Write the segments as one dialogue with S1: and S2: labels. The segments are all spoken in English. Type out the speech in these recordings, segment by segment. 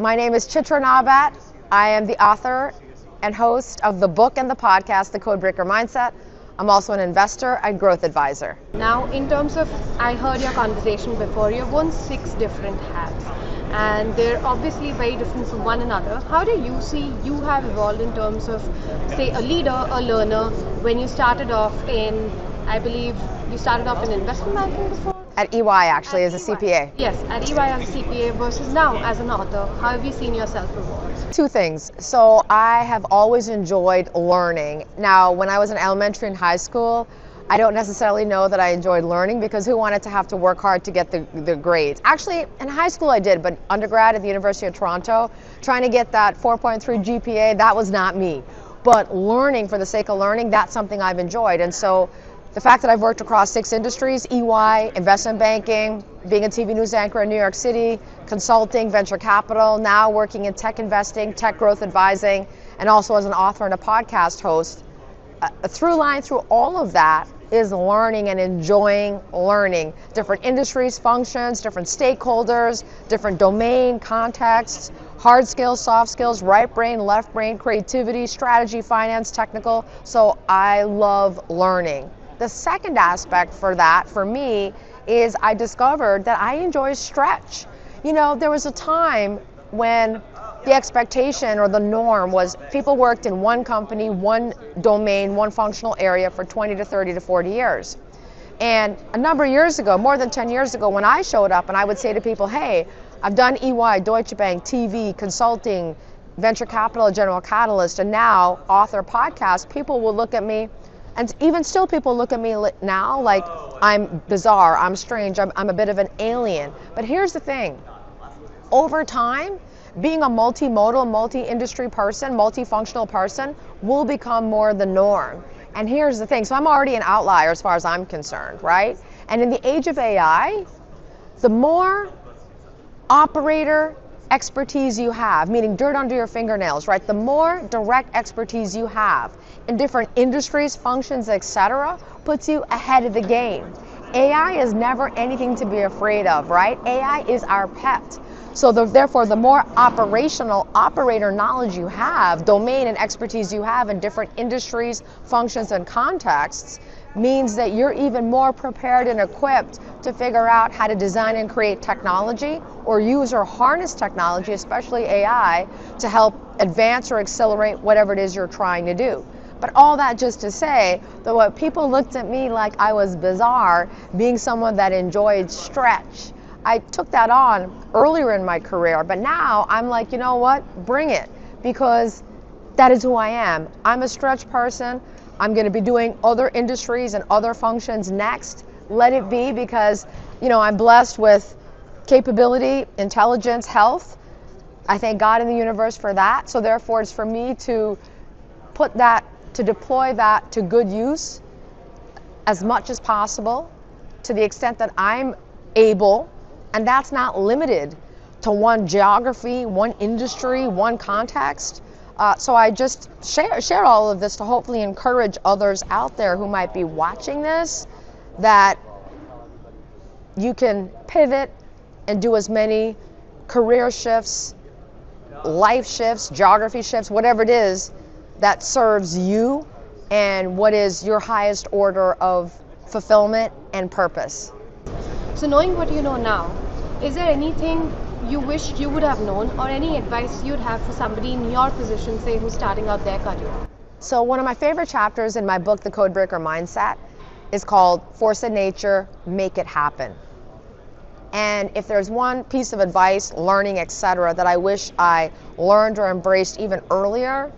S1: My name is Chitra Nawbatt. I am the author and host of the book and the podcast, The Codebreaker Mindset. I'm also an investor and growth advisor.
S2: Now, in terms of, I heard your conversation before, you've worn 6 different hats, and they're obviously very different from one another. How do you see you have evolved in terms of, say, a leader, a learner, when you started off in, I believe, you started off in investment banking before?
S1: At EY, actually, as a CPA.
S2: Yes, at EY as a CPA versus now as an author. How have you seen yourself evolve?
S1: 2 things. So I have always enjoyed learning. Now, when I was in elementary and high school, I don't necessarily know that I enjoyed learning, because who wanted to have to work hard to get the grades? Actually, in high school I did, but undergrad at the University of Toronto, trying to get that 4.3 GPA, that was not me. But learning for the sake of learning, that's something I've enjoyed. And so the fact that I've worked across 6 industries, EY, investment banking, being a TV news anchor in New York City, consulting, venture capital, now working in tech investing, tech growth advising, and also as an author and a podcast host, a through line through all of that is learning and enjoying learning. Different industries, functions, different stakeholders, different domain contexts, hard skills, soft skills, right brain, left brain, creativity, strategy, finance, technical. So I love learning. The second aspect for that, for me, is I discovered that I enjoy stretch. You know, there was a time when the expectation or the norm was people worked in one company, one domain, one functional area for 20 to 30 to 40 years. And a number of years ago, more than 10 years ago, when I showed up and I would say to people, hey, I've done EY, Deutsche Bank, TV, consulting, venture capital, General Catalyst, and now author, podcast, people will look at me. And even still people look at me now like I'm bizarre, I'm strange, I'm a bit of an alien. But here's the thing, over time, being a multimodal, multi-industry person, multifunctional person will become more the norm. And here's the thing, so I'm already an outlier as far as I'm concerned, right? And in the age of AI, the more operator expertise you have, meaning dirt under your fingernails, right? The more direct expertise you have in different industries, functions, etc., puts you ahead of the game. AI is never anything to be afraid of, right? AI is our pet. So therefore, the more operational operator knowledge you have, domain and expertise you have in different industries, functions, and contexts, means that you're even more prepared and equipped to figure out how to design and create technology or use or harness technology, especially AI, to help advance or accelerate whatever it is you're trying to do. But all that just to say that what people looked at me like I was bizarre, being someone that enjoyed stretch. I took that on earlier in my career, but now I'm like, you know what, bring it, because that is who I am. I'm a stretch person. I'm going to be doing other industries and other functions next. Let it be, because, you know, I'm blessed with capability, intelligence, health. I thank God in the universe for that. So therefore, it's for me to put that, to deploy that to good use as much as possible, to the extent that I'm able, and that's not limited to one geography, one industry, one context. So I just share all of this to hopefully encourage others out there who might be watching this, that you can pivot and do as many career shifts, life shifts, geography shifts, whatever it is that serves you and what is your highest order of fulfillment and purpose.
S2: So knowing what you know now, is there anything you wish you would have known, or any advice you'd have for somebody in your position, say, who's starting out their career?
S1: So one of my favorite chapters in my book, The Codebreaker Mindset, is called Force of Nature, Make It Happen. And if there's one piece of advice, learning, etc., that I wish I learned or embraced even earlier,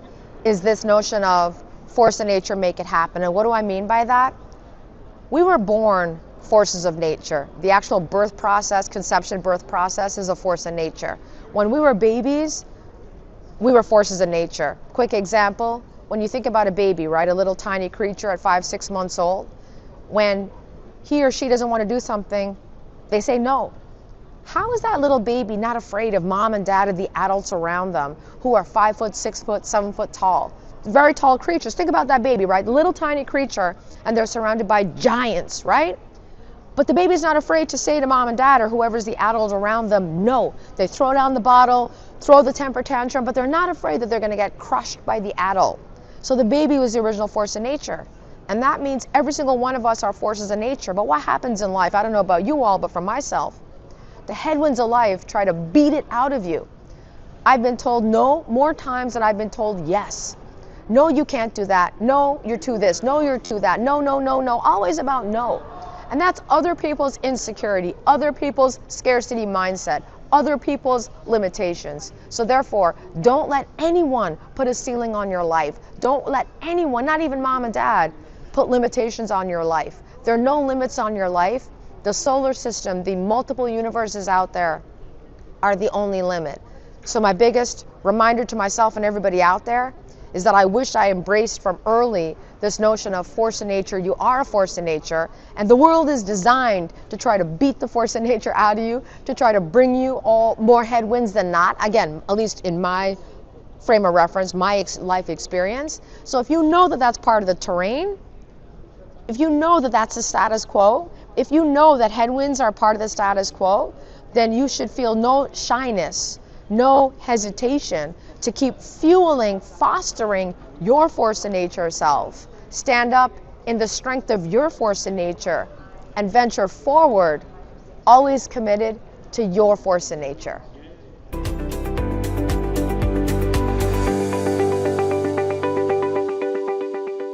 S1: is this notion of force of nature, make it happen. And what do I mean by that? We were born forces of nature. The actual birth process, conception birth process, is a force of nature. When we were babies, we were forces of nature. Quick example, when you think about a baby, right, a little tiny creature at 5-6 months old, when he or she doesn't want to do something, they say no. How is that little baby not afraid of mom and dad and the adults around them who are 5 foot, 6 foot, 7 foot tall? Very tall creatures. Think about that baby, right? Little tiny creature, and they're surrounded by giants, right? But the baby's not afraid to say to mom and dad or whoever's the adult around them, no. They throw down the bottle, throw the temper tantrum, but they're not afraid that they're going to get crushed by the adult. So the baby was the original force of nature. And that means every single one of us are forces of nature. But what happens in life, I don't know about you all, but for myself, the headwinds of life try to beat it out of you. I've been told no more times than I've been told yes. No, you can't do that. No, you're too this. No, you're too that. No, no, no, no. Always about no. And that's other people's insecurity, other people's scarcity mindset, other people's limitations. So therefore, don't let anyone put a ceiling on your life. Don't let anyone, not even mom and dad, put limitations on your life. There are no limits on your life. The solar system, the multiple universes out there are the only limit. So my biggest reminder to myself and everybody out there is that I wish I embraced from early this notion of force of nature. You are a force of nature, and the world is designed to try to beat the force of nature out of you, to try to bring you all more headwinds than not. Again, at least in my frame of reference, my life experience. So if you know that that's part of the terrain, if you know that that's the status quo, if you know that headwinds are part of the status quo, then you should feel no shyness, no hesitation to keep fueling, fostering your force of nature self. Stand up in the strength of your force of nature and venture forward, always committed to your force of nature.